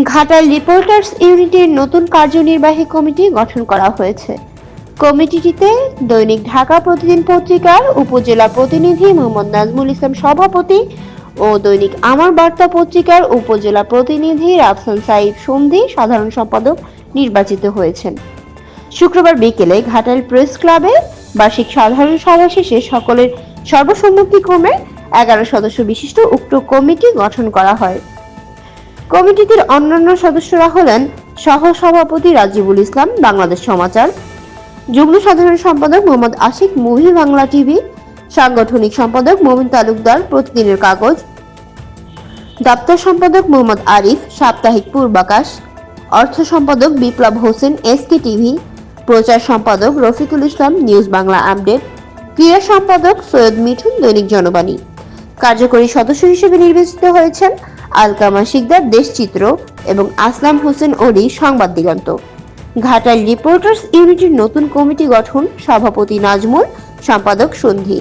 Ghatail reporters ইউনিটির নতুন কার্যনির্বাহী committee গঠন করা হয়েছে। কমিটিটিতে দৈনিক ঢাকা প্রতিদিন পত্রিকার উপজেলা প্রতিনিধি মোহাম্মদ নাজমুল ইসলাম সভাপতি ও দৈনিক আমার বার্তা পত্রিকার উপজেলা প্রতিনিধি রাফসান সাইদ সন্ধি সাধারণ সম্পাদক নির্বাচিত হয়েছেন। শুক্রবার বিকেলে ঘাটাইল প্রেস ক্লাবে বার্ষিক সাধারণ সভা শেষে সকলের সর্বসম্মতিক্রমে 11 সদস্য বিশিষ্ট উক্ত কমিটি গঠন করা হয়। কমিটির অন্যান্য সদস্যরা হলেন সহ সভাপতি রাজিবুল ইসলাম, বাংলাদেশ সমাচার, যুগ্ম সাধারণ সম্পাদক মোহাম্মদ আশিক, মুভি বাংলা টিভি, সাংগঠনিক সম্পাদক মমিন তালুকদার, প্রতিদিনের কাগজ, দপ্তর সম্পাদক মোহাম্মদ আরিফ, সাপ্তাহিক পূর্বাকাশ, অর্থ সম্পাদক বিপ্লব হোসেন, এসকে টিভি, প্রচার সম্পাদক রফিকুল ইসলাম, নিউজ বাংলা আপডেট, ক্রীড়া সম্পাদক সৈয়দ মিঠুন, দৈনিক জনবাণী। কার্যকরী সদস্য হিসেবে নির্বাচিত হয়েছেন আলকামা শিকদার, দেশচিত্র, এবং আসলাম হোসেন ওলি, সংবাদ দিগন্ত। ঘাটাইল রিপোর্টার্স ইউনিটির নতুন কমিটি গঠন: সভাপতি নাজমুল, সম্পাদক সন্ধি।